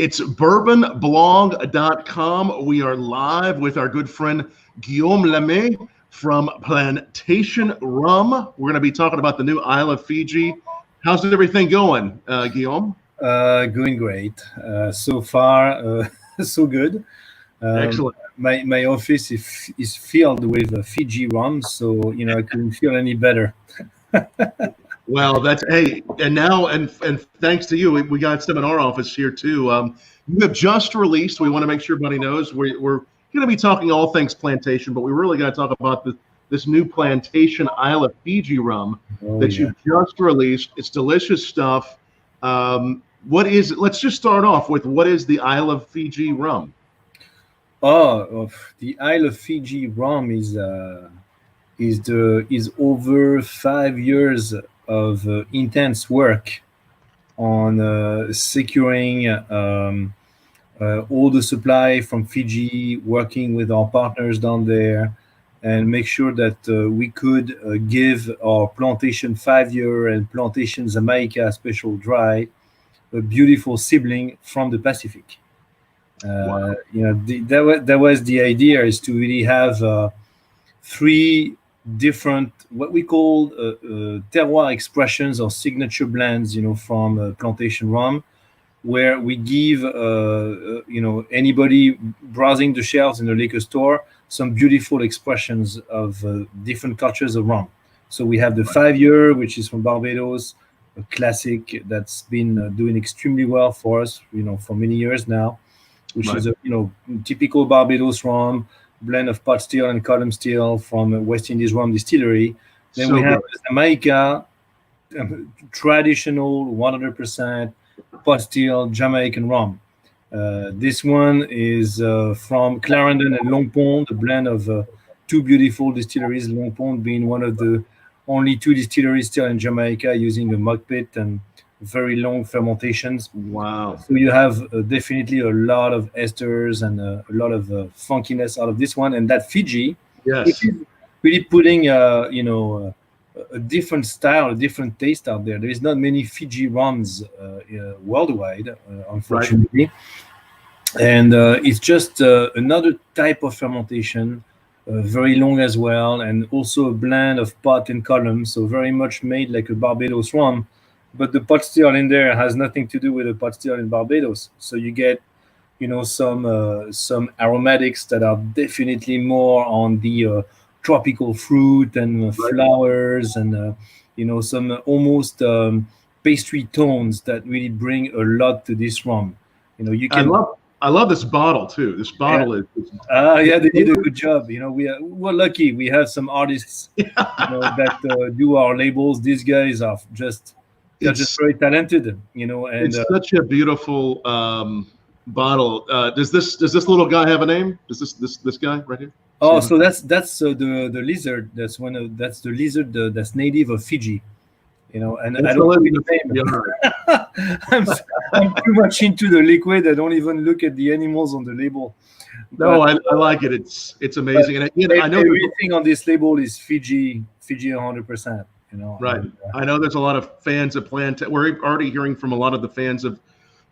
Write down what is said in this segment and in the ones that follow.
It's bourbonblog.com. We are live with our good friend Guillaume Lamy from Plantation Rum. We're going to be talking about the new Isle of Fiji. How's everything going, Guillaume? Going great. So far, so good. Excellent. My office is filled with Fiji rum, so I couldn't feel any better. Well, and thanks to you, we got some in our office here too. You have just released. We want to make sure everybody knows we're going to be talking all things plantation, but we really got to talk about this new Plantation Isle of Fiji rum you've just released. It's delicious stuff. Let's just start off with what is the Isle of Fiji rum? The Isle of Fiji rum is over 5 years of intense work on securing all the supply from Fiji, working with our partners down there, and make sure that we could give our Plantation 5-year and Plantation Jamaica Special Dry a beautiful sibling from the Pacific. Wow. That was the idea, is to really have 3 different what we call terroir expressions or signature blends, from Plantation Rum, where we give anybody browsing the shelves in the liquor store some beautiful expressions of different cultures of rum. So we have the 5-year, which is from Barbados, a classic that's been doing extremely well for us, for many years now, which is a typical Barbados rum, blend of pot still and column still from West Indies Rum Distillery. Then we have the Jamaica, traditional 100% pot still Jamaican rum. This one is from Clarendon and Long Pond, a blend of 2 beautiful distilleries, Long Pond being one of the only 2 distilleries still in Jamaica using a mud pit and very long fermentations. Wow. So you have definitely a lot of esters and a lot of funkiness out of this one. And that Fiji, yes, is really putting a different style, a different taste out there. There is not many Fiji rums worldwide, unfortunately. Right. And it's just another type of fermentation, very long as well, and also a blend of pot and column, so very much made like a Barbados rum. But the pot still in there has nothing to do with the pot still in Barbados. So you get, some aromatics that are definitely more on the tropical fruit and flowers, and some almost pastry tones that really bring a lot to this rum. I love this bottle too. This bottle is they did a good job. We're lucky. We have some artists that do our labels. These guys are just very talented, and it's such a beautiful bottle. Does this little guy have a name? Does this guy right here? Oh, so that's the lizard. That's the lizard that's native of Fiji. And I don't know the name. I'm too much into the liquid. I don't even look at the animals on the label. No, I like it. It's amazing. And again, I know everything on this label is Fiji 100%. Right. I know there's a lot of fans of we're already hearing from a lot of the fans of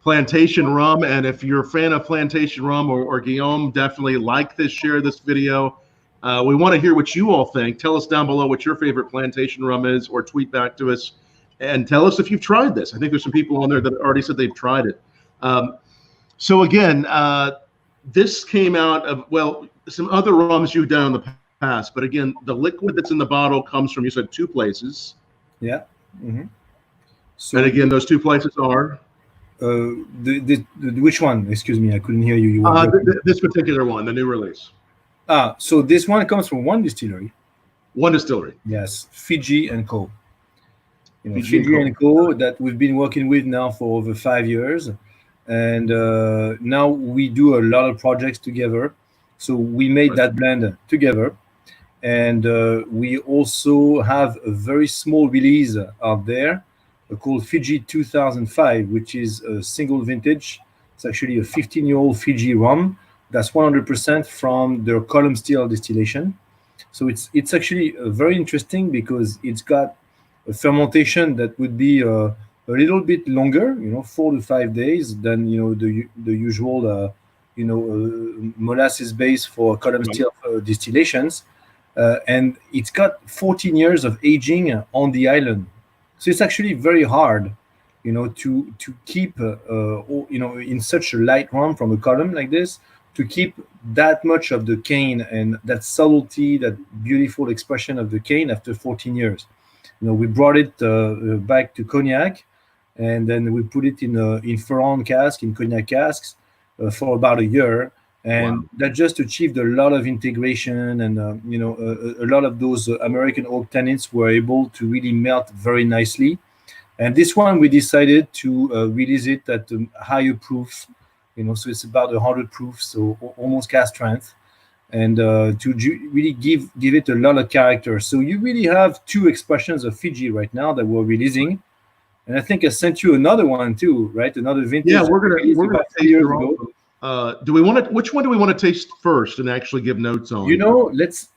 Plantation Rum, and if you're a fan of Plantation Rum or Guillaume, definitely share this video. We want to hear what you all think. Tell us down below what your favorite Plantation Rum is, or tweet back to us and tell us if you've tried this. I think there's some people on there that already said they've tried it. So again, this came out of, some other rums you've done in the past, but again, the liquid that's in the bottle comes from, you said, 2 places. Yeah. Mm-hmm. So, and again, those 2 places are which one? Excuse me, I couldn't hear you. This particular one, the new release. So this one comes from one distillery. One distillery. Yes, Fiji and Co. Fiji and Co. that we've been working with now for over 5 years, and now we do a lot of projects together. So we made that blend together, and we also have a very small release out there called Fiji 2005, which is a single vintage. It's actually a 15-year-old Fiji rum that's 100% from their column still distillation. So it's actually very interesting because it's got a fermentation that would be a a little bit longer, 4 to 5 days than the usual molasses base for column still distillations, and it's got 14 years of aging on the island. So it's actually very hard, to keep in such a light rum from a column like this, to keep that much of the cane and that subtlety, that beautiful expression of the cane after 14 years. We brought it back to cognac, and then we put it in Ferrand cask, in cognac casks, for about a year, and that just achieved a lot of integration, and a lot of those American oak tannins were able to really melt very nicely. And this one we decided to release it at higher proof, so it's about 100 proof, so almost cask strength, and to really give it a lot of character. So you really have two expressions of Fiji right now that we're releasing. And I think I sent you another one too, right? Another vintage. Yeah, we're gonna taste your own. Which one do we want to taste first and actually give notes on? Let's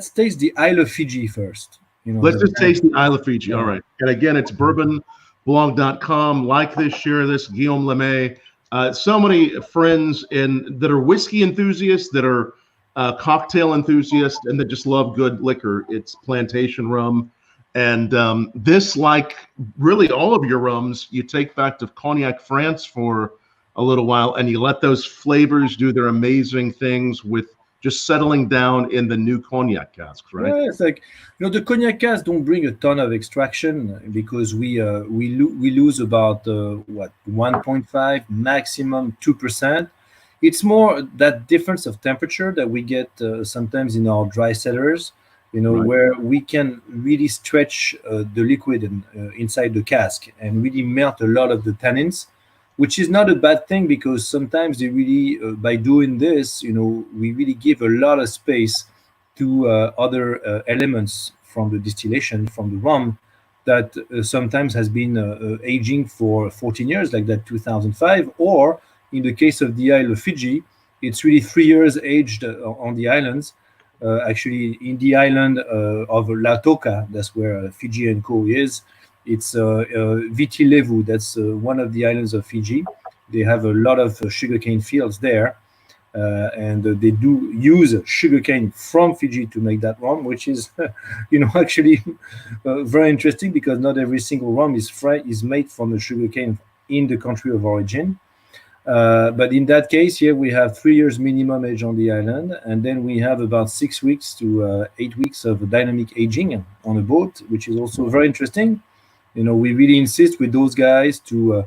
taste the Isle of Fiji first. Let's just taste the Isle of Fiji. All right. And again, it's bourbonblog.com. Like this, share this. Guillaume Lamy. So many friends that are whiskey enthusiasts, that are cocktail enthusiasts, and that just love good liquor. It's Plantation Rum. And this, like really all of your rums, you take back to Cognac, France for a little while, and you let those flavors do their amazing things with just settling down in the new cognac casks, right? Yeah, it's like, the cognac casks don't bring a ton of extraction, because we lose about 1.5, maximum 2%. It's more that difference of temperature that we get sometimes in our dry cellars, where we can really stretch the liquid inside the cask and really melt a lot of the tannins, which is not a bad thing, because sometimes they really, by doing this, we really give a lot of space to other elements from the distillation, from the rum, that sometimes has been aging for 14 years, like that 2005, or in the case of the Isle of Fiji, it's really 3 years aged on the islands. Actually, in the island of Lautoka, that's where Fiji and Co. is. It's Viti Levu, that's one of the islands of Fiji. They have a lot of sugarcane fields there, and they do use sugarcane from Fiji to make that rum, which is, actually very interesting, because not every single rum is made from the sugarcane in the country of origin. But in that case, here we have 3 years minimum age on the island, and then we have about 6 weeks to 8 weeks of dynamic aging on a boat, which is also very interesting. We really insist with those guys to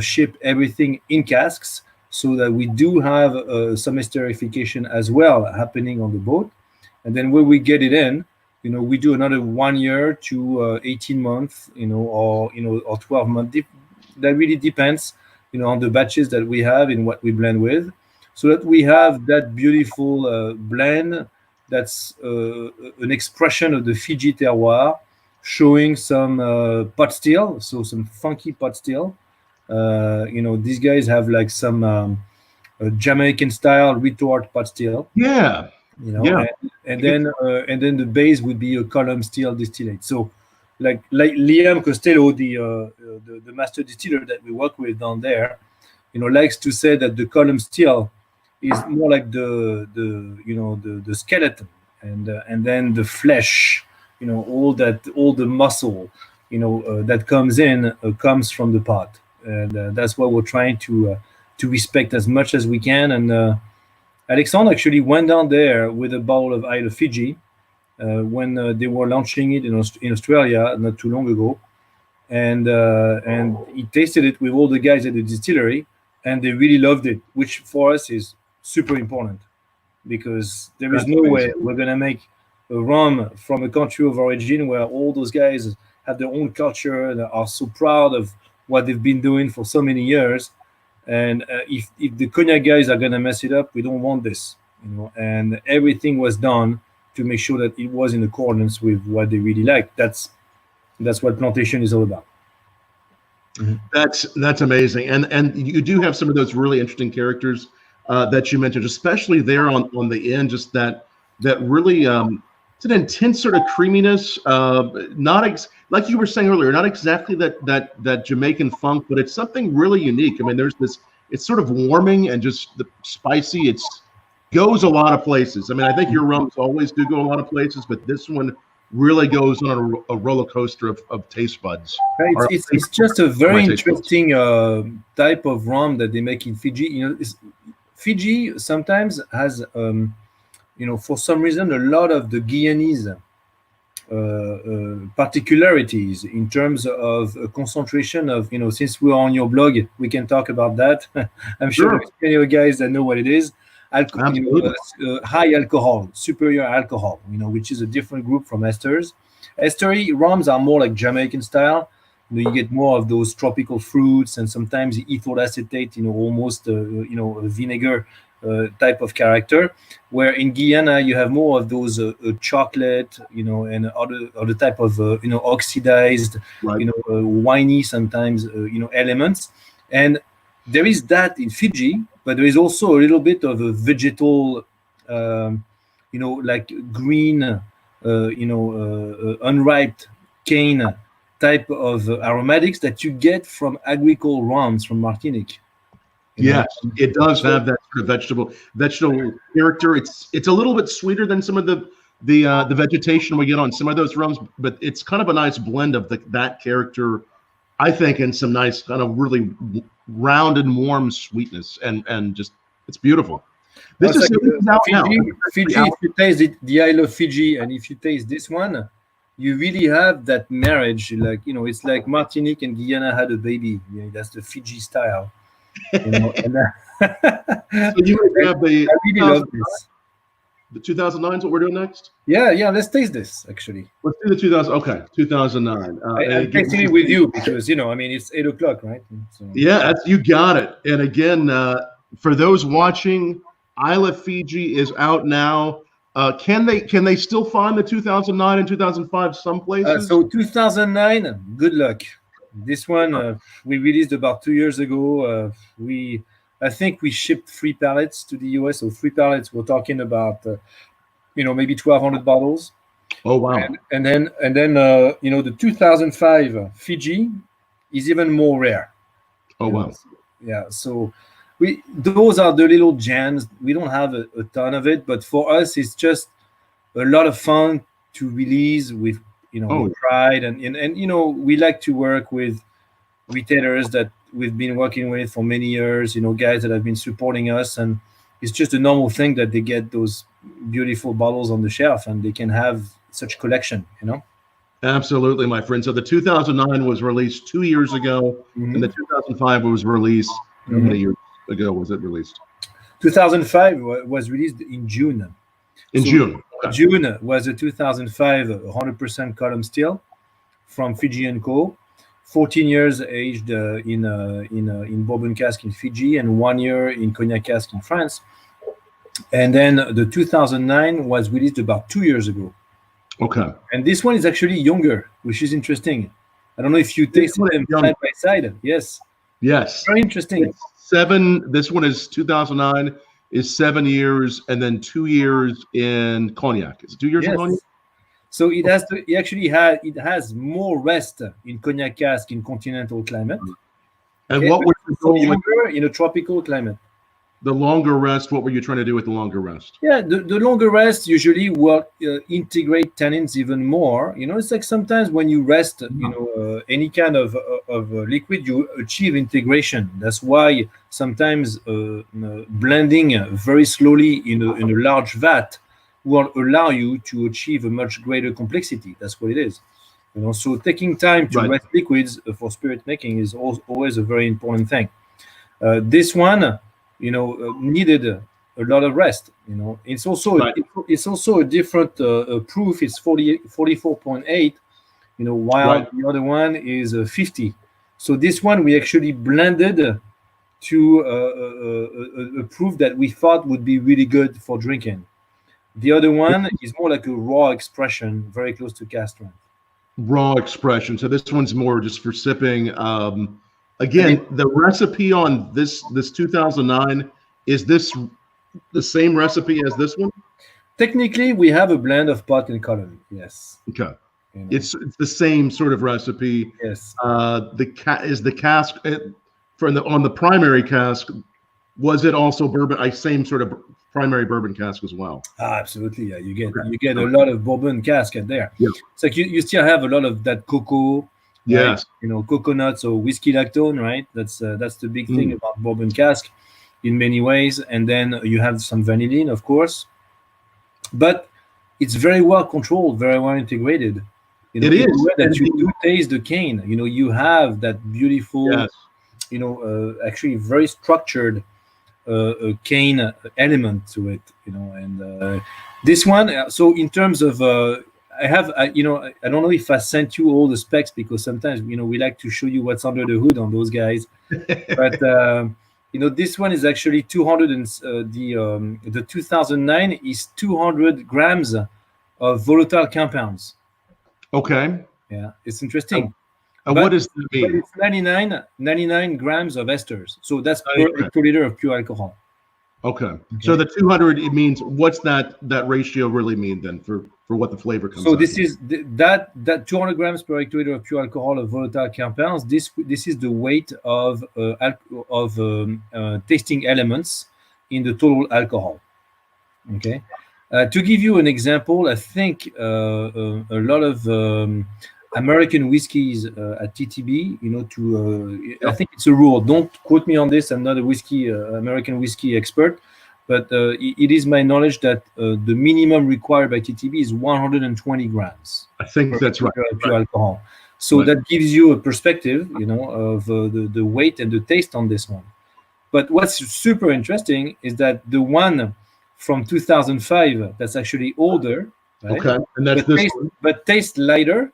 ship everything in casks, so that we do have some esterification as well happening on the boat. And then when we get it in, we do another 1 year to 18 months, or 12 months. That really depends, on the batches that we have and what we blend with, so that we have that beautiful blend that's an expression of the Fiji terroir, showing some pot still, so some funky pot still. These guys have like some Jamaican style retort pot still. Yeah. And then the base would be a column still distillate. So like Liam Costello, the master distiller that we work with down there, likes to say that the column still is more like the skeleton, and then the flesh, all the muscle, that comes from the pot, and that's what we're trying to respect as much as we can. And Alexandre actually went down there with a bottle of Isle of Fiji when they were launching it in Australia not too long ago, and he tasted it with all the guys at the distillery, and they really loved it, which for us is super important, because there is no way we're gonna make a rum from a country of origin where all those guys have their own culture and are so proud of what they've been doing for so many years. And if the cognac guys are gonna mess it up, we don't want this, and everything was done to make sure that it was in accordance with what they really like. That's what Plantation is all about. Mm-hmm. That's amazing, and you do have some of those really interesting characters that you mentioned, especially there on the end, just that really it's an intense sort of creaminess. Not like you were saying earlier, not exactly that Jamaican funk, but it's something really unique. I mean, there's this. It's sort of warming and just the spicy. It's goes a lot of places. I mean, I think your rums always do go a lot of places, but this one really goes on a roller coaster of taste buds. It's just a very interesting type of rum that they make in Fiji. You know, Fiji sometimes has, for some reason, a lot of the Guyanese particularities in terms of concentration of, since we're on your blog, we can talk about that. I'm sure there's many of you guys that know what it is. High alcohol, superior alcohol, which is a different group from esters. Estery rums are more like Jamaican style. You get more of those tropical fruits and sometimes ethyl acetate, almost, a vinegar type of character. Where in Guyana you have more of those chocolate, and other type of, oxidized, right. Winey sometimes, elements. And there is that in Fiji, but there is also a little bit of a vegetal, like green, unripe cane type of aromatics that you get from agricole rums from Martinique. Yes, it does have that sort of vegetable character. It's a little bit sweeter than some of the vegetation we get on some of those rums, but it's kind of a nice blend of that character, I think, and some nice kind of really round and warm sweetness, and just it's beautiful. This is out now. Fiji. If you taste the Isle of Fiji, and if you taste this one, you really have that marriage. Like it's like Martinique and Guyana had a baby. That's the Fiji style. So you have the. I really love this. The 2009 is what we're doing next? Yeah, let's taste this, actually. Let's do the 2000. Okay, 2009. I'm tasting it with you because, it's 8 o'clock, right? So. Yeah, you got it. And again, for those watching, Isle of Fiji is out now. Can they still find the 2009 and 2005 some places? So 2009, good luck. This one we released about 2 years ago. I think we shipped 3 pallets to the US. So 3 pallets, we're talking about, maybe 1,200 bottles. Oh, wow. And then the 2005 Fiji is even more rare. Oh, wow. Yeah. So those are the little gems. We don't have a ton of it, but for us, it's just a lot of fun to release with, with pride. And we like to work with retailers that we've been working with for many years, guys that have been supporting us, and it's just a normal thing that they get those beautiful bottles on the shelf and they can have such collection, Absolutely, my friend. So the 2009 was released 2 years ago, and the 2005 was released. How many years ago was it released? 2005 was released in June. June. Okay. June was a 2005 100% column still from Fiji & Co. 14 years aged in bourbon cask in Fiji and 1 year in cognac cask in France. And then the 2009 was released about 2 years ago. Okay. And this one is actually younger, which is interesting. I don't know if you taste them side by side. Yes. Very interesting. It's 7. This one is 2009. Is 7 years, and then 2 years in cognac. Is it 2 years in cognac? So it has more rest in cognac cask in continental climate. And what was the goal younger in a tropical climate? The longer rest, what were you trying to do with the longer rest? Yeah, the longer rest usually will integrate tannins even more. It's like sometimes when you rest, any kind of liquid, you achieve integration. That's why sometimes blending very slowly in a large vat will allow you to achieve a much greater complexity. That's what it is. So taking time to rest liquids for spirit making is always a very important thing. This one, needed a lot of rest. It's also it's also a different proof. It's 44.8. While the other one is 50. So this one we actually blended to a proof that we thought would be really good for drinking. The other one is more like a raw expression, very close to cask strength. Raw expression. So this one's more just for sipping. Again, the recipe on this 2009, is this the same recipe as this one? Technically, we have a blend of pot and column. Yes. Okay. You know. It's the same sort of recipe. Yes. Is the cask on the primary cask? Was it also bourbon? Same sort of primary bourbon cask as well. Absolutely. Yeah, you get a lot of bourbon cask in there. Yeah. It's like you still have a lot of that cocoa. Yes. Right? Coconuts or whiskey lactone, right? That's the big thing about bourbon cask in many ways. And then you have some vanillin, of course. But it's very well controlled, very well integrated. It is. That you do taste the cane. You have that beautiful, yes. Actually very structured cane element to it. And this one. So in terms of, I don't know if I sent you all the specs, because sometimes we like to show you what's under the hood on those guys, but. This one is actually 200, and the 2009 is 200 grams of volatile compounds. Okay. Yeah, it's interesting. What does that mean? It's 99 grams of esters. So that's per hectoliter of pure alcohol. Okay. So the 200, it means, what's that ratio really mean then for what the flavor comes out? So this is that 200 grams per hectoliter of pure alcohol of volatile compounds. This is the weight of tasting elements in the total alcohol. Okay. To give you an example, I think a lot of American whiskeys at TTB, I think it's a rule. Don't quote me on this. I'm not a American whiskey expert, but it is my knowledge that the minimum required by TTB is 120 grams. I think that's right. Pure alcohol. So that gives you a perspective, of the weight and the taste on this one. But what's super interesting is that the one from 2005, that's actually older, right? Okay, and that's but tastes lighter,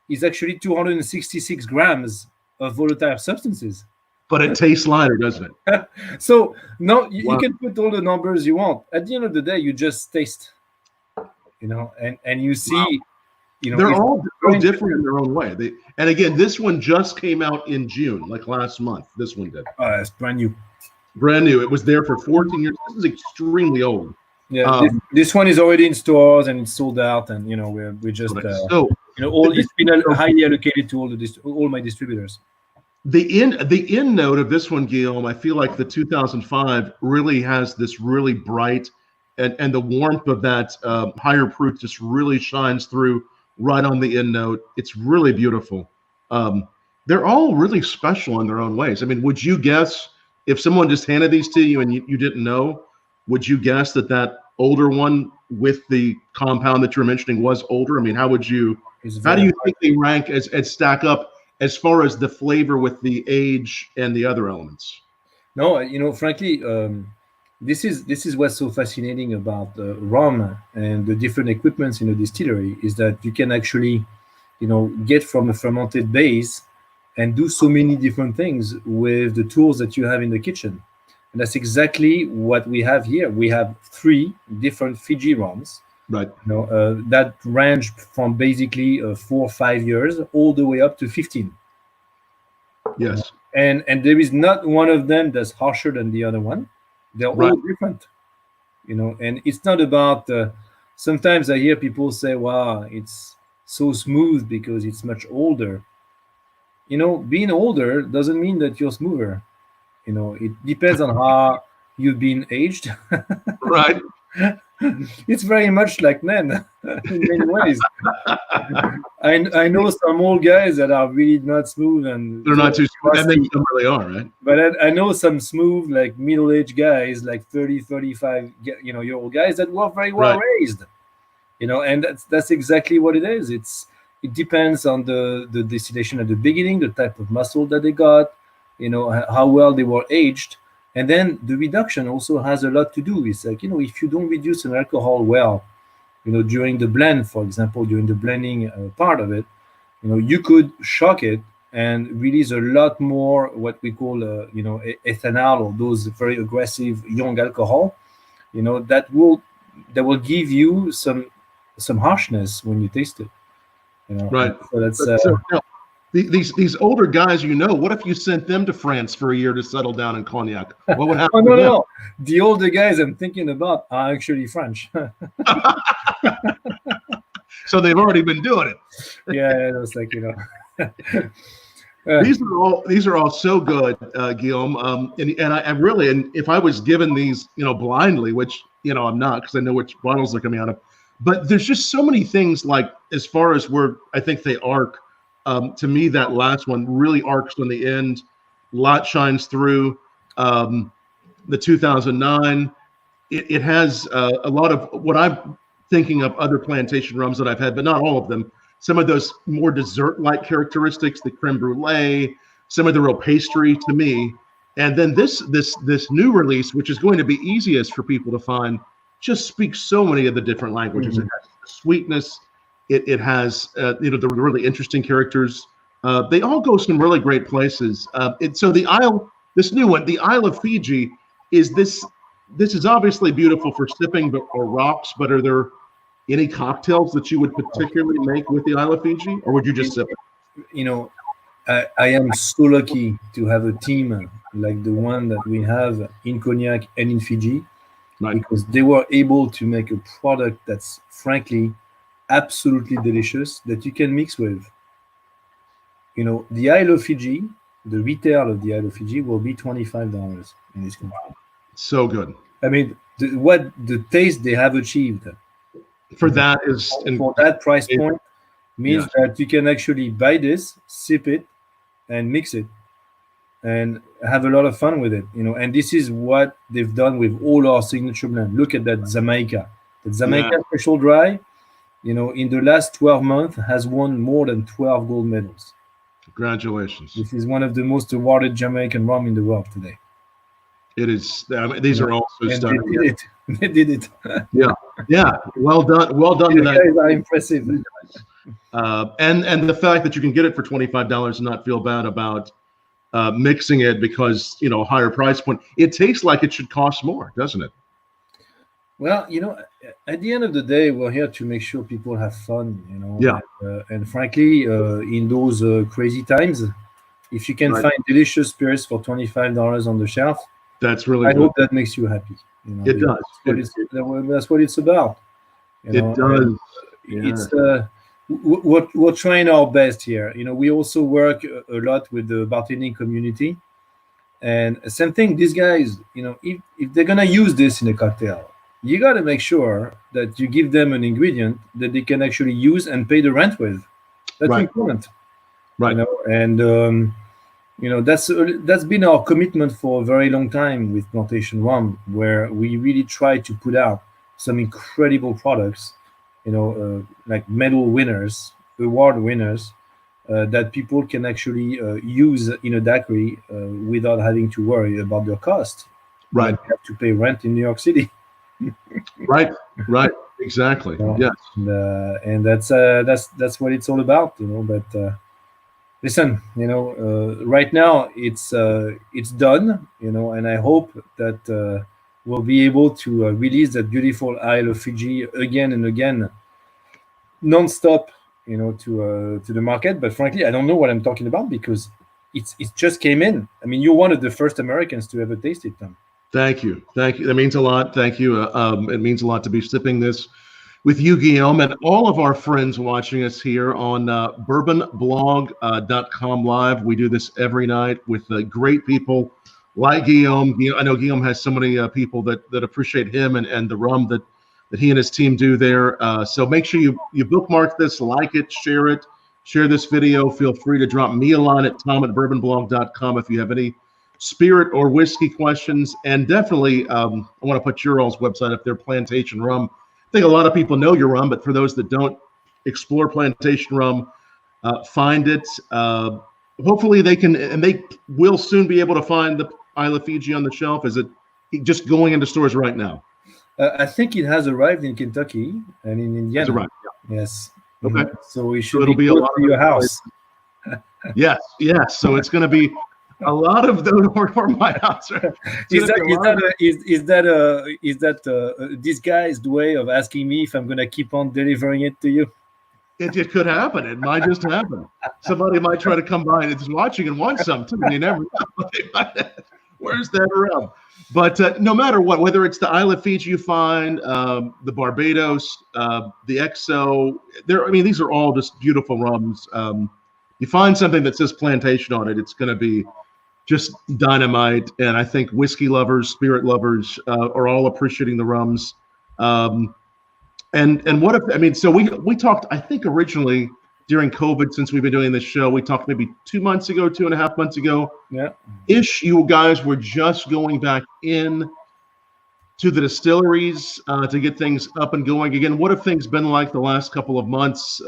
is actually 266 grams of volatile substances. But it tastes lighter, doesn't it? So no, you can put all the numbers you want. At the end of the day, you just taste, and you see, they're all different in their own way. And again, this one just came out in June, like last month. This one did. It's brand new. Brand new. It was there for 14 years. This is extremely old. Yeah, this one is already in stores and it's sold out, and we just it's been highly allocated to all my distributors. The end note of this one, Guillaume, I feel like the 2005 really has this really bright, and the warmth of that higher proof just really shines through right on the end note. It's really beautiful. They're all really special in their own ways. I mean, would you guess, if someone just handed these to you and you didn't know, would you guess that older one with the compound that you're mentioning was older? I mean, how do you think they rank as stack up as far as the flavor with the age and the other elements? No, frankly, this is what's so fascinating about rum and the different equipments in a distillery, is that you can actually, get from a fermented base and do so many different things with the tools that you have in the kitchen. And that's exactly what we have here. We have 3 different Fiji rums, right? That range from basically 4 or 5 years all the way up to 15. Yes. And there is not one of them that's harsher than the other one. They're all different, and it's not about, sometimes I hear people say, wow, it's so smooth because it's much older. Being older doesn't mean that you're smoother. It depends on how you've been aged. Right. It's very much like men in many ways. I know some old guys that are really not smooth, and they're not too smooth, and then some really are, right? But I know some smooth, like middle-aged guys, like 30, 35, year old guys that were very well raised. And that's exactly what it is. It depends on the distillation at the beginning, the type of muscle that they got, how well they were aged. And then the reduction also has a lot to do. It's like, if you don't reduce an alcohol well, during the blend, for example, during the blending part of it, you could shock it and release a lot more what we call, ethanol, or those very aggressive young alcohol, that will give you some harshness when you taste it. Right. So that's these older guys, what if you sent them to France for a year to settle down in cognac? What would happen? Oh, to them? no. The older guys I'm thinking about are actually French. So they've already been doing it. Yeah, it was like, These are all so good, Guillaume. And I really, and if I was given these, blindly, which I'm not, because I know which bottles they're coming out of, but there's just so many things, like as far as I think they arc. To me, that last one really arcs on the end. Lot shines through. The 2009, it has a lot of what I'm thinking of other plantation rums that I've had, but not all of them. Some of those more dessert-like characteristics, the creme brulee, some of the real pastry to me. And then this new release, which is going to be easiest for people to find, just speaks so many of the different languages. Mm-hmm. It has the sweetness. It has the really interesting characters. They all go some really great places. So this new one, the Isle of Fiji, this is obviously beautiful for sipping, or rocks. But are there any cocktails that you would particularly make with the Isle of Fiji, or would you just sip it? I am so lucky to have a team like the one that we have in cognac and in Fiji, right, because they were able to make a product that's frankly absolutely delicious that you can mix with. The Isle of Fiji, the retail of the Isle of Fiji will be $25 in this country. So good. I mean, the taste they have achieved for that is for that price point means that you can actually buy this, sip it, and mix it, and have a lot of fun with it. And this is what they've done with all our signature blend. Look at that Jamaica. The Jamaica Special Dry, in the last 12 months has won more than 12 gold medals. Congratulations. This is one of the most awarded Jamaican rum in the world today. It is. These are also stunning. They did it. Yeah. Well done. Well done. You guys are impressive. And the fact that you can get it for $25 and not feel bad about mixing it because higher price point. It tastes like it should cost more, doesn't it? Well, at the end of the day, we're here to make sure people have fun. Yeah. And frankly, in those crazy times, if you can find delicious spirits for $25 on the shelf, that's really I good. hope that makes you happy. It does. That's what it's about. It does. It's we're trying our best here. We also work a lot with the bartending community, and same thing. These guys, if they're gonna use this in a cocktail, you got to make sure that you give them an ingredient that they can actually use and pay the rent with. That's important, right? And that's been our commitment for a very long time with Plantation Rum, where we really try to put out some incredible products, like medal winners, award winners, that people can actually use in a daiquiri without having to worry about their cost. Right. They have to pay rent in New York City. Right. Exactly. Yes. And that's what it's all about, But listen, right now it's done, and I hope that we'll be able to release that beautiful Isle of Fiji again and again, non-stop, to the market. But frankly, I don't know what I'm talking about because it just came in. I mean, you're one of the first Americans to ever taste it, Tom. Thank you. That means a lot. Thank you. It means a lot to be sipping this with you, Guillaume, and all of our friends watching us here on bourbonblog.com live. We do this every night with great people like Guillaume. I know Guillaume has so many people that appreciate him and the rum that he and his team do there. So make sure you bookmark this, like it, share this video. Feel free to drop me a line at tom@bourbonblog.com if you have any spirit or whiskey questions. And definitely, I want to put your all's website up there, Plantation Rum. I think a lot of people know your rum, but for those that don't, explore Plantation Rum, find it. Hopefully they can, and they will soon be able to find the Isle of Fiji on the shelf. Is it just going into stores right now? I think it has arrived in Kentucky and in Indiana. It's arrived, yeah. Yes. Okay. So it should be a lot to your house. Yes. So it's going to be a lot of those for my house. Is that a disguised way of asking me if I'm going to keep on delivering it to you? It could happen. It might just happen. Somebody might try to come by and is watching and want some too. And you never know. Where's that rum? But no matter what, whether it's the Isle of Fiji you find, the Barbados, the XO, these are all just beautiful rums. You find something that says plantation on it, it's going to be just dynamite. And I think whiskey lovers, spirit lovers are all appreciating the rums. And what if, so we talked, I think originally during COVID, since we've been doing this show, we talked maybe 2 months ago, 2.5 months ago. Yeah. You guys were just going back in to the distilleries to get things up and going again. What have things been like the last couple of months,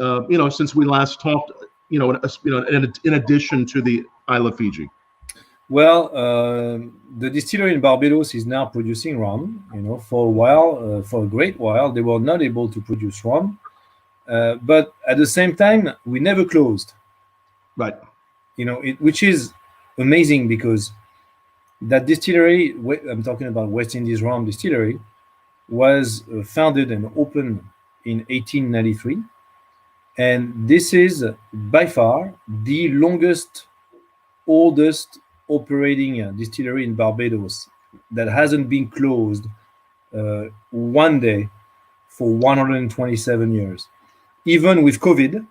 since we last talked, in addition to the Isle of Fiji? Well, the distillery in Barbados is now producing rum. For a while, for a great while, they were not able to produce rum. But at the same time, we never closed. Right. Which is amazing because that distillery, I'm talking about West Indies Rum Distillery, was founded and opened in 1893. And this is by far the longest, oldest operating distillery in Barbados that hasn't been closed one day for 127 years. Even with COVID,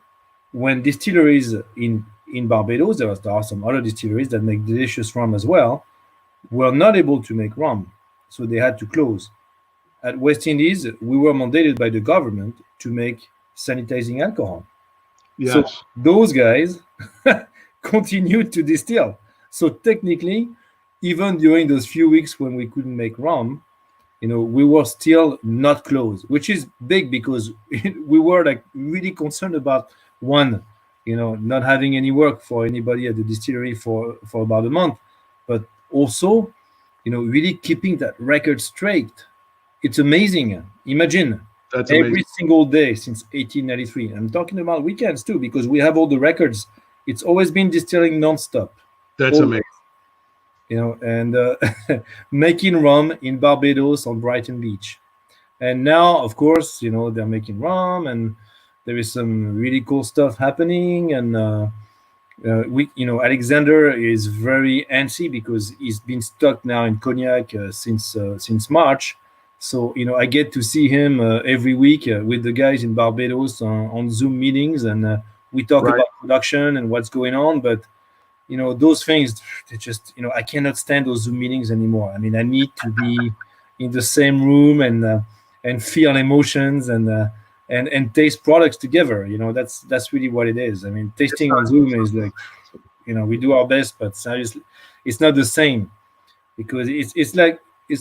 when distilleries in Barbados, there are some other distilleries that make delicious rum as well, were not able to make rum, so they had to close. At West Indies, we were mandated by the government to make sanitizing alcohol. Yes. So those guys continued to distill. So technically, even during those few weeks when we couldn't make rum, we were still not closed, which is big because we were like really concerned about one, not having any work for anybody at the distillery for about a month, but also, really keeping that record straight. It's amazing. Imagine that's every amazing. Single day since 1893. I'm talking about weekends too, because we have all the records. It's always been distilling nonstop. That's amazing. And making rum in Barbados on Brighton Beach. And now, of course, they're making rum and there is some really cool stuff happening. And, Alexander is very antsy because he's been stuck now in cognac since March. So, I get to see him every week with the guys in Barbados on Zoom meetings. And we talk about production and what's going on. But those things, they just, I cannot stand those Zoom meetings anymore. I need to be in the same room and feel emotions and taste products together. That's really what it is. Tasting on Zoom is like, we do our best, but seriously, it's not the same because it's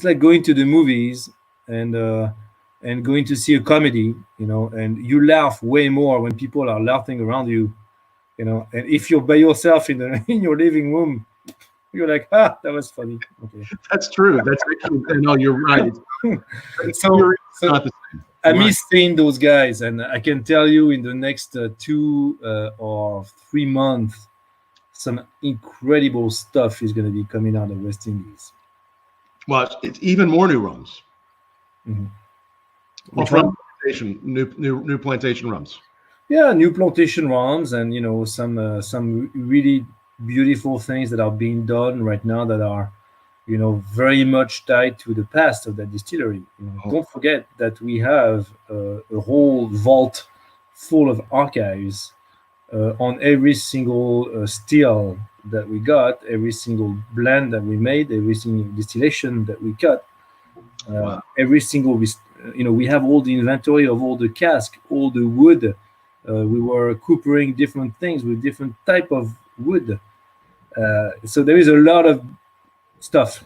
like going to the movies and going to see a comedy, and you laugh way more when people are laughing around you. And if you're by yourself in your living room, you're like, that was funny. Okay. That's true. That's actually, no, you're right. So I miss seeing those guys, and I can tell you in the next 2 or 3 months, some incredible stuff is going to be coming out of West Indies. Well, it's even more new rums. Mm-hmm. Well, from plantation, new plantation rums. Yeah, new plantation rums, and some really beautiful things that are being done right now that are, very much tied to the past of that distillery. Don't forget that we have a whole vault full of archives on every single still that we got, every single blend that we made, every single distillation that we cut, every single. We have all the inventory of all the cask, all the wood. We were coopering different things with different type of wood. So there is a lot of stuff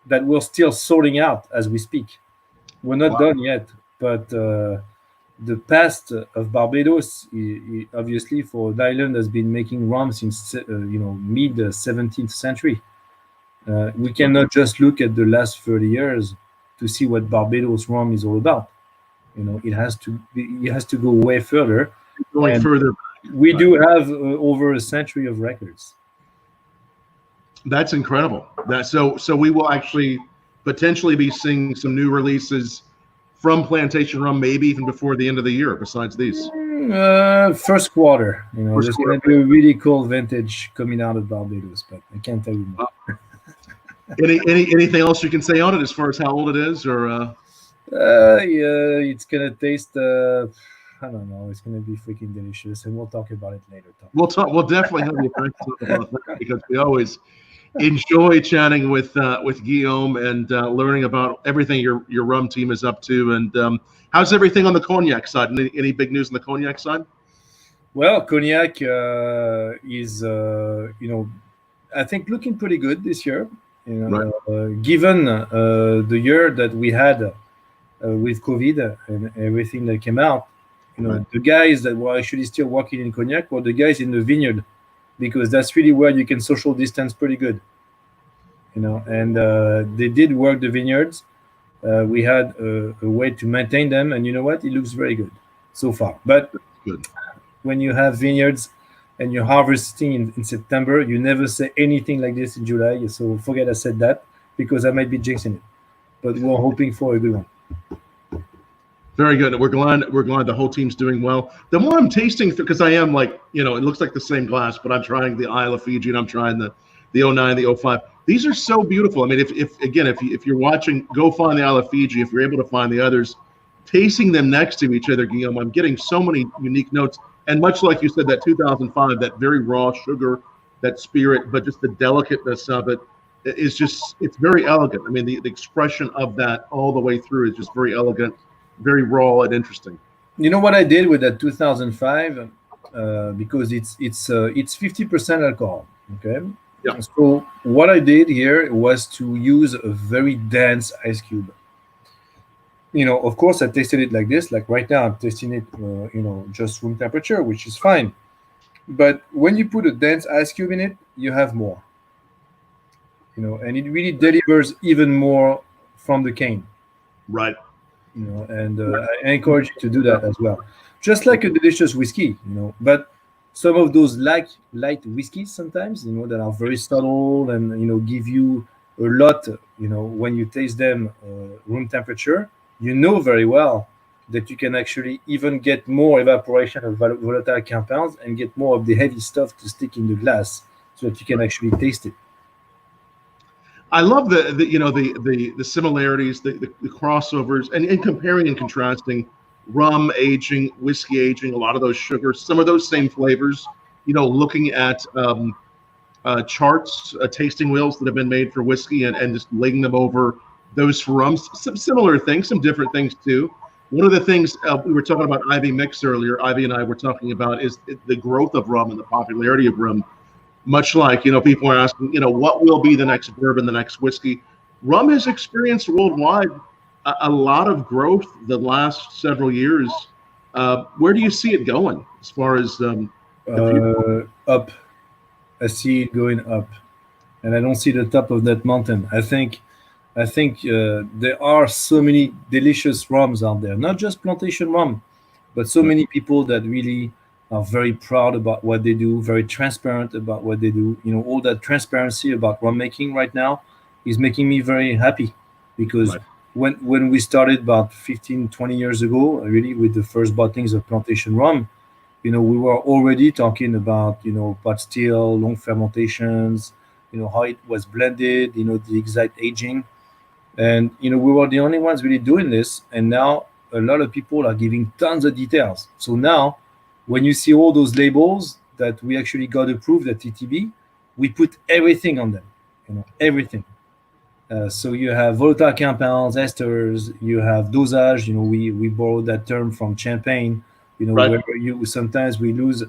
that we're still sorting out as we speak. We're not done yet, but the past of Barbados, obviously, for the island has been making rum since mid 17th century. We cannot just look at the last 30 years to see what Barbados rum is all about. It has to go way further. Going further, we do have over a century of records. That's incredible. So we will actually potentially be seeing some new releases from Plantation Rum, maybe even before the end of the year. Besides these, First quarter. First There's quarter. going to be a really cool vintage coming out of Barbados, but I can't tell you more. Anything else you can say on it as far as how old it is, or? Yeah, it's gonna taste. I don't know. It's gonna be freaking delicious, and we'll talk about it later, Tom. We'll talk. We'll definitely have you back to talk about that because we always enjoy chatting with Guillaume and learning about everything your rum team is up to. And how's everything on the cognac side? Any big news on the cognac side? Well, cognac is, I think looking pretty good this year. Given the year that we had with COVID and everything that came out, the guys that were actually still working in cognac were the guys in the vineyard, because that's really where you can social distance pretty good. And they did work the vineyards. We had a way to maintain them, and you know what? It looks very good so far. But good. When you have vineyards and you're harvesting in September, you never say anything like this in July. So forget I said that, because I might be jinxing it. But we're hoping for a good one. Very good. We're glad the whole team's doing well. The more I'm tasting, because I am it looks like the same glass, but I'm trying the Isle of Fiji and I'm trying the 09, the 05. These are so beautiful. I mean, if you're watching, go find the Isle of Fiji. If you're able to find the others, tasting them next to each other, Guillaume, I'm getting so many unique notes. And much like you said, that 2005, that very raw sugar, that spirit, but just the delicateness of it is it's very elegant. I mean, the expression of that all the way through is just very elegant, very raw and interesting. You know what I did with that 2005? Because it's 50% alcohol. Okay. Yeah. So what I did here was to use a very dense ice cube. Of course, I tasted it like this. Like right now, I'm tasting it, just room temperature, which is fine. But when you put a dense ice cube in it, you have more. And it really delivers even more from the cane. Right. And I encourage you to do that as well. Just like a delicious whiskey, But some of those light whiskeys sometimes, that are very subtle and give you a lot, when you taste them room temperature, very well that you can actually even get more evaporation of volatile compounds and get more of the heavy stuff to stick in the glass, so that you can actually taste it. I love the similarities, the crossovers, and comparing and contrasting rum aging, whiskey aging, a lot of those sugars, some of those same flavors. Looking at charts, tasting wheels that have been made for whiskey, and just laying them over those for rums. Some similar things, some different things too. One of the things we were talking about Ivy Mix earlier, Ivy and I were talking about, is the growth of rum and the popularity of rum. Much like, people are asking, what will be the next bourbon, the next whiskey? Rum has experienced worldwide a lot of growth the last several years. Where do you see it going as far as up? I see it going up, and I don't see the top of that mountain. I think there are so many delicious rums out there, not just plantation rum, but so many people that really are very proud about what they do, very transparent about what they do. All that transparency about rum making right now is making me very happy, because when we started about 15, 20 years ago, really with the first bottlings of plantation rum, we were already talking about, pot still, long fermentations, how it was blended, the exact aging. And, we were the only ones really doing this. And now a lot of people are giving tons of details. So now when you see all those labels that we actually got approved at TTB, we put everything on them, everything. So you have volatile compounds, esters, you have dosage, we borrowed that term from champagne, where sometimes we use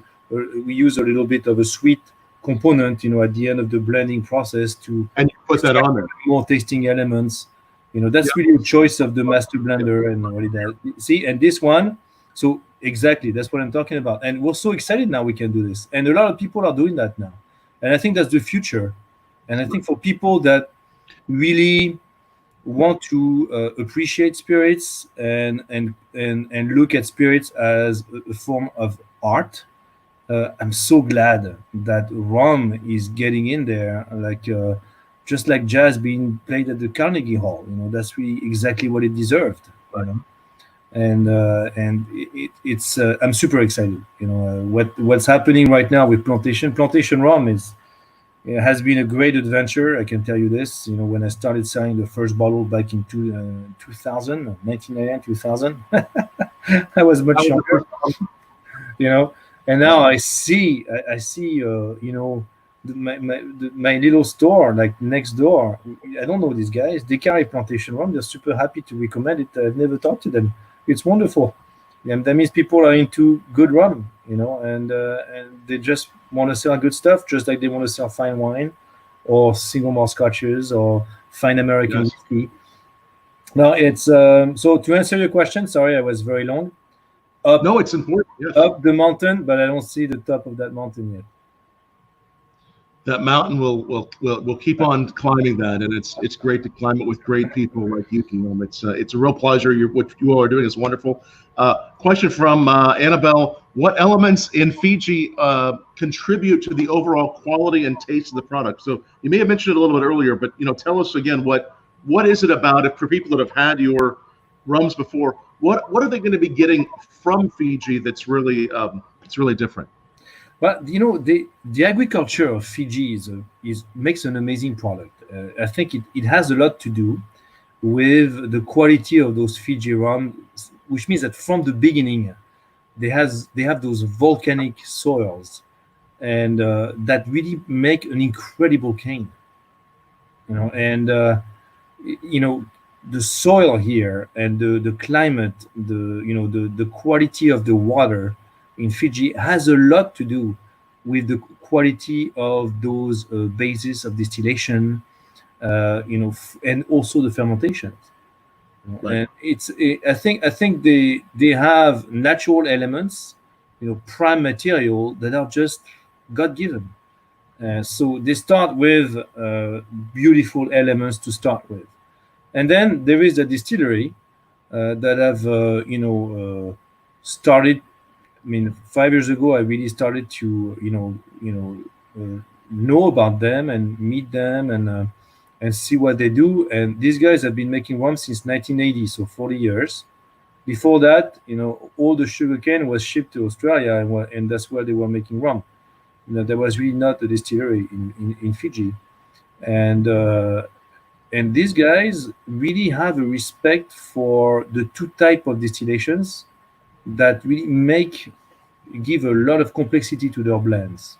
a little bit of a sweet component, at the end of the blending process and you put that on there. More tasting elements. That's really a choice of the master blender and all that. See, and this one, so exactly, that's what I'm talking about. And we're so excited now we can do this. And a lot of people are doing that now. And I think that's the future. And I think for people that really want to appreciate spirits and look at spirits as a form of art, I'm so glad that rum is getting in there, just like jazz being played at the Carnegie Hall. That's really exactly what it deserved. and it's I'm super excited. What's happening right now with Plantation Rum it has been a great adventure. I can tell you this. When I started selling the first bottle back in 2000, 1999, 2000, I was much younger. And now I see my little store like next door. I don't know these guys. They carry Plantation Rum. They're super happy to recommend it. I've never talked to them. It's wonderful. And that means people are into good rum, and they just want to sell good stuff, just like they want to sell fine wine or single malt scotches or fine American whiskey. Now it's so to answer your question. Sorry, I was very long. No, it's important. Yes. Up the mountain, but I don't see the top of that mountain yet. That mountain will keep on climbing that, and it's great to climb it with great people like you, Guillaume. It's a real pleasure. What you all are doing is wonderful. Question from Annabelle: what elements in Fiji contribute to the overall quality and taste of the product? So you may have mentioned it a little bit earlier, but tell us again what is it about it for people that have had your rums before? What are they going to be getting from Fiji that's really different? Well, the agriculture of Fiji makes an amazing product. I think it has a lot to do with the quality of those Fiji rum, which means that from the beginning, they have those volcanic soils, and that really make an incredible cane. The soil here and the climate, the quality of the water in Fiji has a lot to do with the quality of those bases of distillation, and also the fermentation. Right. And I think they have natural elements, prime material that are just God given. So they start with beautiful elements to start with, and then there is the distillery that have started. 5 years ago, I really started to know about them and meet them and see what they do. And these guys have been making rum since 1980, so 40 years. Before that, all the sugarcane was shipped to Australia, and that's where they were making rum. There was really not a distillery in Fiji, and these guys really have a respect for the two type of distillations that really give a lot of complexity to their blends.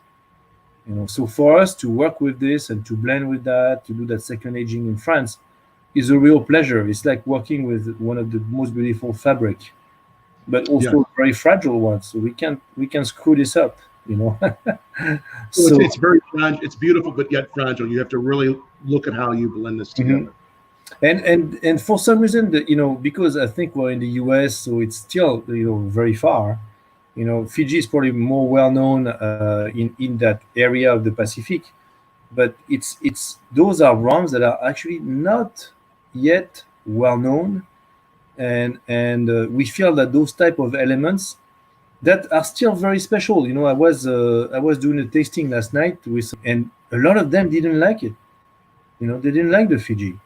So for us to work with this and to blend with that, to do that second aging in France, is a real pleasure. It's like working with one of the most beautiful fabric, but also very fragile one. So we can screw this up. So it's very fragile. It's beautiful, but yet fragile. You have to really look at how you blend this together. And for some reason, because I think we're in the US, so it's still very far. Fiji is probably more well known in that area of the Pacific, but those are rums that are actually not yet well known, and we feel that those type of elements that are still very special. I was doing a tasting last night and a lot of them didn't like it. They didn't like the Fiji.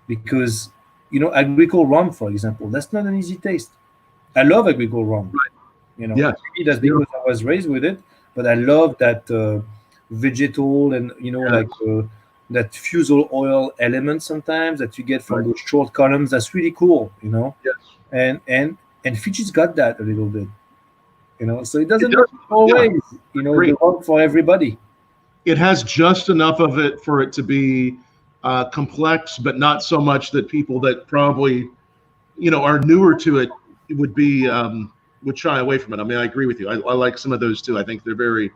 Because agricole rum, for example, that's not an easy taste. I love agricole rum. Maybe that's because I was raised with it, but I love that vegetal and that fusel oil element sometimes that you get from those short columns. That's really cool. And Fiji's got that a little bit. So it doesn't always the rum for everybody. It has just enough of it for it to be complex, but not so much that people that probably, are newer to it would shy away from it. I agree with you. I like some of those too. I think they're very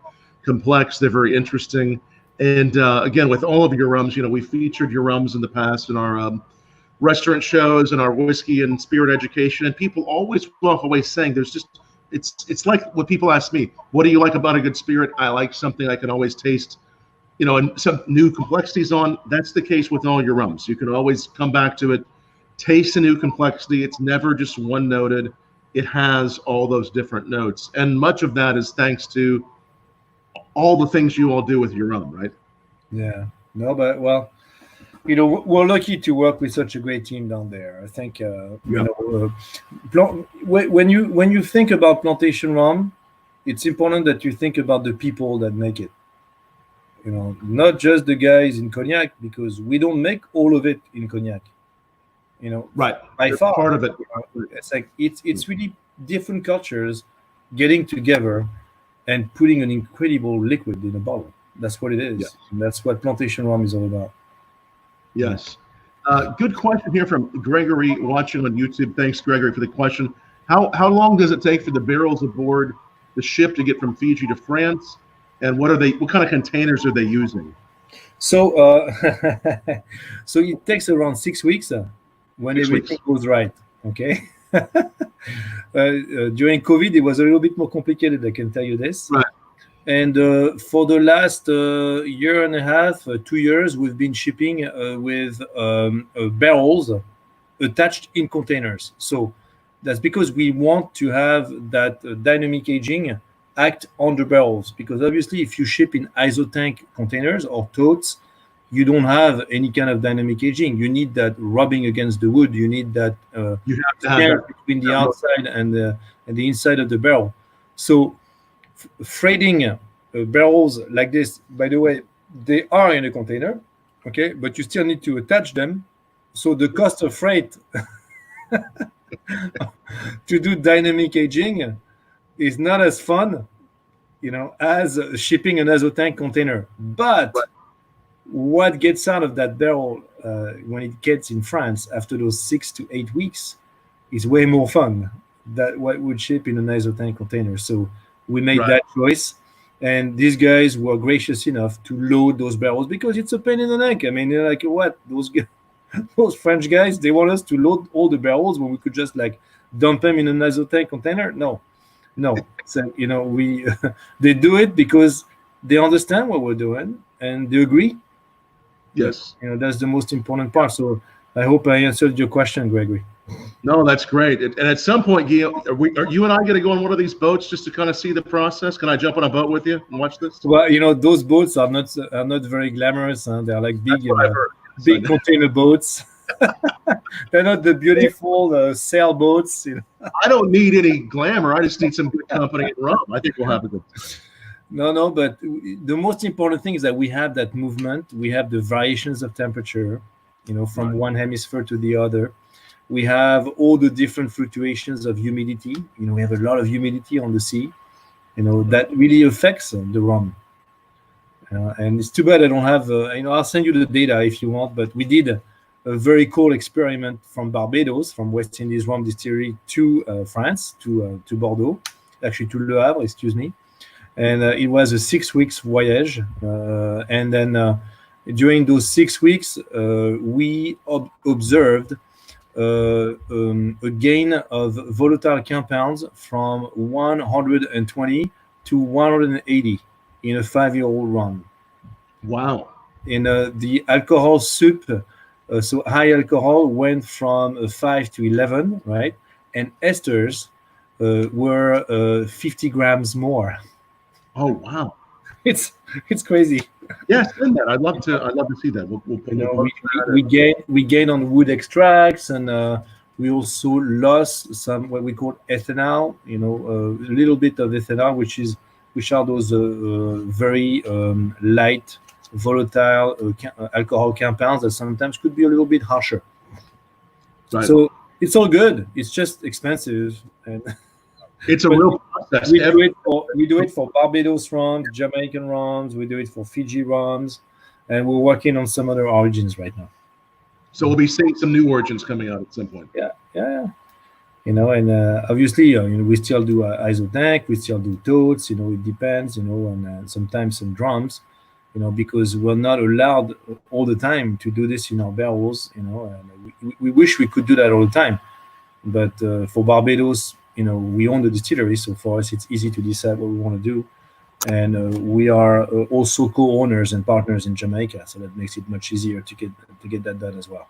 complex. They're very interesting. And again, with all of your rums, we featured your rums in the past in our restaurant shows and our whiskey and spirit education. And people always walk away saying it's like what people ask me, what do you like about a good spirit? I like something I can always taste and some new complexities on. That's the case with all your rums. You can always come back to it, taste a new complexity. It's never just one noted. It has all those different notes. And much of that is thanks to all the things you all do with your rum, right? Yeah. No, but well, we're lucky to work with such a great team down there. I think when you think about plantation rum, it's important that you think about the people that make it. Not just the guys in cognac, because we don't make all of it in cognac. Right. By far, part of it. It's like it's really different cultures getting together and putting an incredible liquid in a bottle. That's what it is. Yes. And that's what plantation rum is all about. Yes. Good question here from Gregory watching on YouTube. Thanks, Gregory, for the question. How long does it take for the barrels aboard the ship to get from Fiji to France? And what kind of containers are they using? So so it takes around 6 weeks when 6 everything weeks. goes right. Okay. During COVID, it was a little bit more complicated, I can tell you this. Right. And for the last year and a half, 2 years, we've been shipping with barrels attached in containers. So that's because we want to have that dynamic aging act on the barrels. Because obviously, if you ship in isotank containers or totes, you don't have any kind of dynamic aging. You need that rubbing against the wood. You need that You have to have that. between the outside and the inside of the barrel. So freighting barrels like this, by the way, they are in a container, okay, but you still need to attach them. So the cost of freight to do dynamic aging is not as fun, as shipping an azotank container. But what gets out of that barrel when it gets in France after those 6 to 8 weeks is way more fun than what would ship in an isotank container. So we made that choice, and these guys were gracious enough to load those barrels because it's a pain in the neck. I mean, they're like, what? Those French guys, they want us to load all the barrels when we could just dump them in an isotank container? No. So we they do it because they understand what we're doing and they agree. Yes. That's the most important part. So I hope I answered your question, Gregory. No, that's great. And at some point, Guillaume, are you and I going to go on one of these boats just to kind of see the process? Can I jump on a boat with you and watch this? Well, those boats are not very glamorous. They're like big container boats. They're not the beautiful sailboats. I don't need any glamour. I just need some good company and rum. I think we'll have a good time. No, but the most important thing is that we have that movement. We have the variations of temperature, from one hemisphere to the other. We have all the different fluctuations of humidity. We have a lot of humidity on the sea, that really affects the rum. And it's too bad I don't have, I'll send you the data if you want, but we did a very cool experiment from Barbados, from West Indies Rum Distillery to France, to Bordeaux, actually to Le Havre, excuse me. And it was a 6 weeks voyage. And then during those 6 weeks, we observed a gain of volatile compounds from 120 to 180 in a 5-year-old rum. Wow. In the alcohol soup, so high alcohol went from 5 to 11, right? And esters were 50 grams more. Oh, wow. It's crazy. Yes, send that. I'd love to see that. We gain on wood extracts, and we also lost some what we call ethanol. A little bit of ethanol, which are those very light, volatile alcohol compounds that sometimes could be a little bit harsher. Right. So it's all good. It's just expensive, and it's a real process. We do it for Barbados rums, Jamaican rums. We do it for Fiji rums, and we're working on some other origins right now. So we'll be seeing some new origins coming out at some point. Yeah. And obviously, we still do isotank, we still do totes. It depends. And sometimes some drums. Because we're not allowed all the time to do this in our barrels. And we wish we could do that all the time, but for Barbados, we own the distillery, so for us it's easy to decide what we want to do, and we are also co-owners and partners in Jamaica, so that makes it much easier to get that done as well.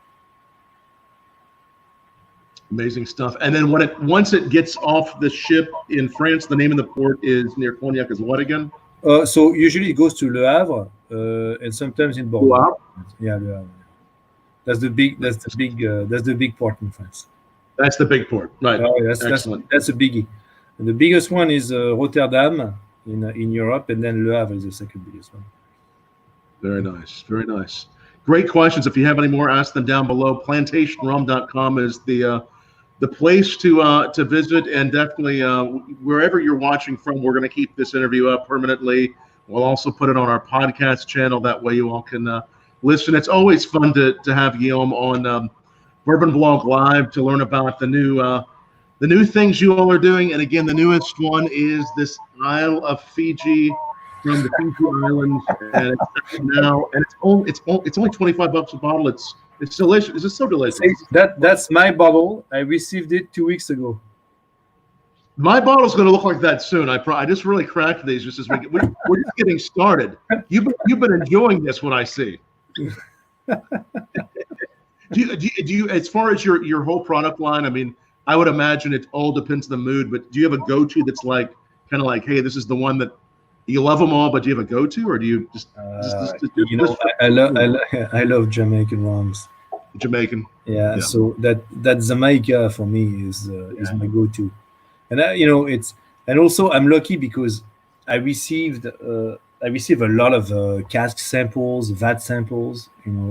Amazing stuff. And then once it gets off the ship in France, the name of the port is near Cognac is what again? So usually it goes to Le Havre and sometimes in Bordeaux. Wow. Yeah, Le Havre. That's the big port in France. That's the big port, right? Oh, Excellent. that's a biggie. And the biggest one is Rotterdam in Europe, and then Le Havre is the second biggest one. Very nice. Very nice. Great questions. If you have any more, ask them down below. PlantationRum.com is the place to visit, and definitely wherever you're watching from, we're going to keep this interview up permanently. We'll also put it on our podcast channel. That way you all can listen. It's always fun to have Guillaume on Bourbon Blog Live to learn about the new things you all are doing. And again, the newest one is this Isle of Fiji from the Fiji Islands, and it's now, and it's only $25 a bottle. It's delicious. It's so delicious. That's my bottle. I received it 2 weeks ago. My bottle's going to look like that soon. I just really cracked these just as we're just getting started. You've been enjoying this, what I see. do you as far as your whole product line? I mean, I would imagine it all depends on the mood, but do you have a go-to that's like kind of like, hey, this is the one that you love them all, but do you have a go-to, or do you just I love Jamaican rums. Jamaican? Yeah. So that Jamaica for me is my go-to, and and also I'm lucky because I received a lot of cask samples, vat samples,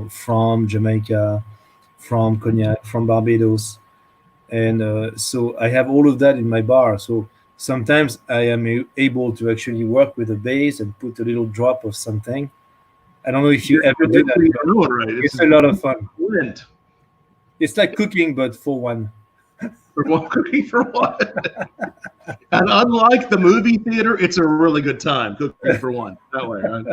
from Jamaica, from cognac, from Barbados, and so I have all of that in my bar. So sometimes I am able to actually work with a base and put a little drop of something. I don't know if you ever do that. Right. It's a lot of fun. Brilliant. It's like cooking, but for one. Cooking for one. And unlike the movie theater, it's a really good time cooking for one. That way, right?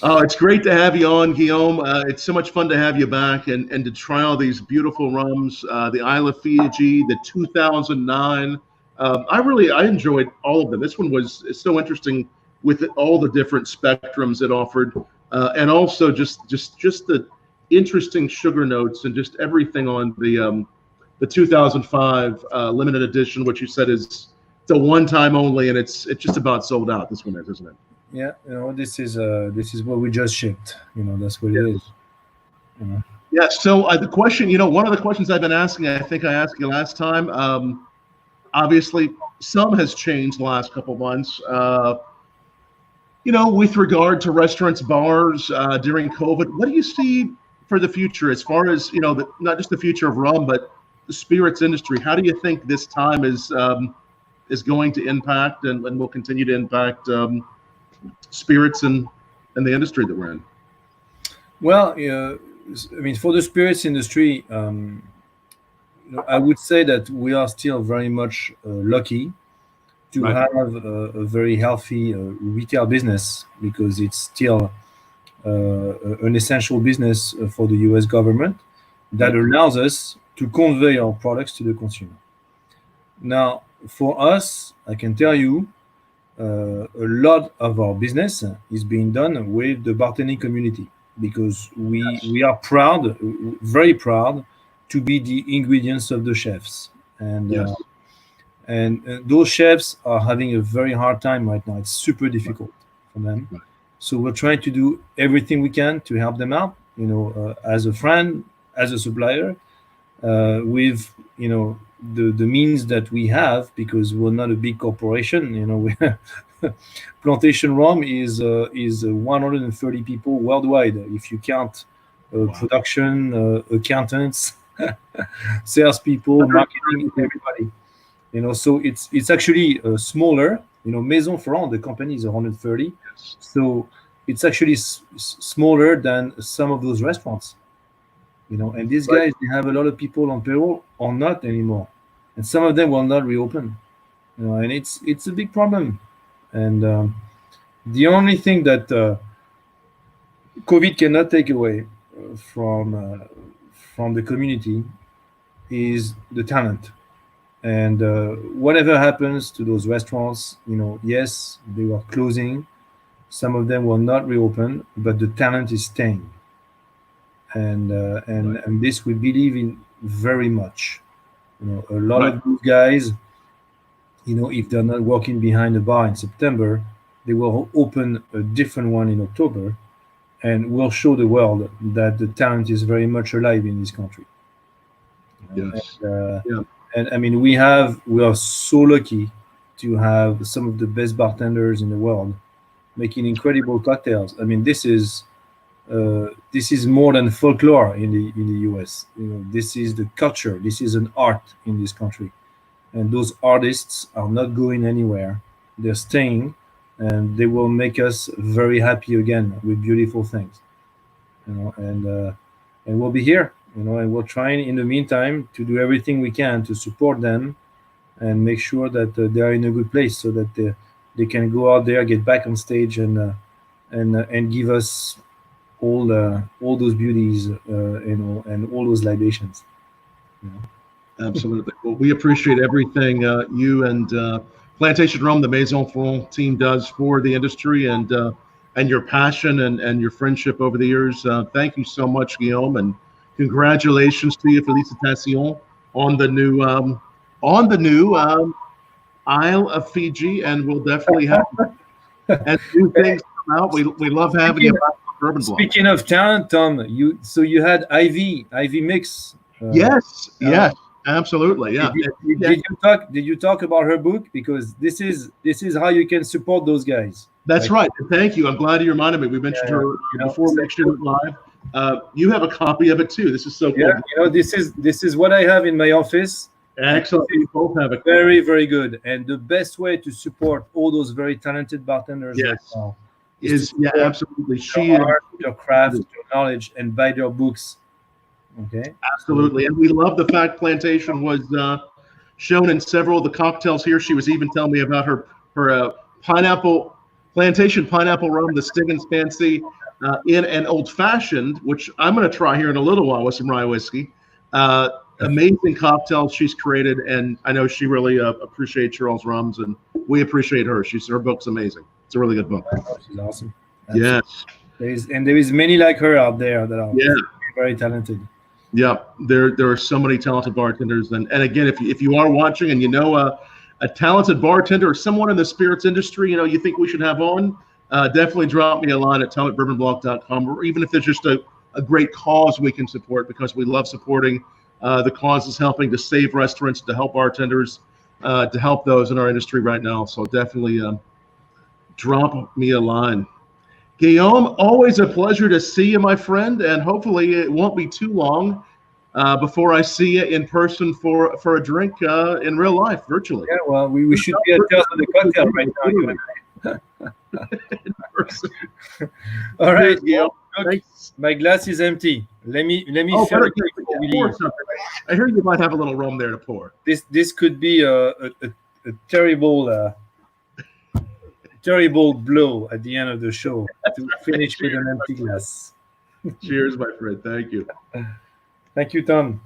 Oh, it's great to have you on, Guillaume. It's so much fun to have you back and to try all these beautiful rums, the Isle of Fiji, the 2009. I enjoyed all of them. This one was so interesting with all the different spectrums it offered, and also just the interesting sugar notes and just everything on the 2005 limited edition, which you said it's a one-time only, and it's just about sold out. This one is, isn't it? Yeah, this is what we just shipped. That's what it is. Yeah. So the question, one of the questions I've been asking, I think I asked you last time. Obviously, some has changed the last couple of months. With regard to restaurants, bars during COVID, what do you see for the future as far as not just the future of rum, but the spirits industry? How do you think this time is going to impact and will continue to impact spirits and the industry that we're in? Well, I mean, for the spirits industry, I would say that we are still very much lucky to have a very healthy retail business, because it's still an essential business for the U.S. government that allows us to convey our products to the consumer. Now, for us, I can tell you, a lot of our business is being done with the bartending community, because we are proud, very proud, to be the ingredients of the chefs, and those chefs are having a very hard time right now. It's super difficult for them, so we're trying to do everything we can to help them out. As a friend, as a supplier, with the means that we have, because we're not a big corporation. Plantation Rum is 130 people worldwide, if you count production, accountants, salespeople, marketing, everybody. So it's actually smaller. Maison, Ferrand, the company is 130, so it's actually smaller than some of those restaurants. And these guys, they have a lot of people on payroll or not anymore, and some of them will not reopen. And it's a big problem. And the only thing that COVID cannot take away from the community is the talent. And whatever happens to those restaurants, yes, they are closing. Some of them will not reopen, but the talent is staying. And this we believe in very much. A lot of those guys, if they're not working behind a bar in September, they will open a different one in October, and we'll show the world that the talent is very much alive in this country. Yes. And I mean, we are so lucky to have some of the best bartenders in the world making incredible cocktails. I mean, this is more than folklore in the US. This is the culture. This is an art in this country, and those artists are not going anywhere. They're staying, and they will make us very happy again with beautiful things. And we'll be here. And we're trying in the meantime to do everything we can to support them and make sure that they are in a good place, so that they can go out there, get back on stage, and give us all those beauties, and all those libations. Absolutely. Well, we appreciate everything you and Plantation Rum, the Maison Ferrand team, does for the industry, and your passion and your friendship over the years. Thank you so much, Guillaume, and congratulations to you, Félicitations, on the new Isle of Fiji, and we'll definitely have as new things come out. We love having you back on Bourbon Block. Speaking of talent, Tom, you had Ivy Mix. Yes, absolutely. Yeah. Did you talk about her book? Because this is how you can support those guys. That's right. Thank you. I'm glad you reminded me. We mentioned her before we actually went live. You have a copy of it too. This is so cool. Yeah, this is what I have in my office. Excellent. We both have a copy. Very, very good. And the best way to support all those very talented bartenders right now is absolutely. Their craft, their knowledge, and buy their books. Okay. Absolutely. And we love the fact Plantation was shown in several of the cocktails here. She was even telling me about her Plantation pineapple rum, the Stiggins Fancy, in an old fashioned, which I'm going to try here in a little while with some rye whiskey. Amazing cocktails she's created, and I know she really appreciates Charles Rums, and we appreciate her. Her book's amazing. It's a really good book. She's awesome. Yes. There is many like her out there that are very talented. Yeah, there are so many talented bartenders, and again, if you are watching and you know a talented bartender or someone in the spirits industry, you think we should have on, definitely drop me a line at tom@bourbonblock.com, or even if there's just a great cause we can support, because we love supporting the causes helping to save restaurants, to help bartenders, to help those in our industry right now. So definitely drop me a line. Guillaume, always a pleasure to see you, my friend, and hopefully it won't be too long before I see you in person for a drink in real life, virtually. Yeah, well, we should be at the cocktail right now. In person. All right, Guillaume. My glass is empty. Let me fill it before we leave. I hear you might have a little rum there to pour. This could be a terrible blow at the end of the show to finish with an empty glass. Cheers, my friend. Thank you. Thank you, Tom.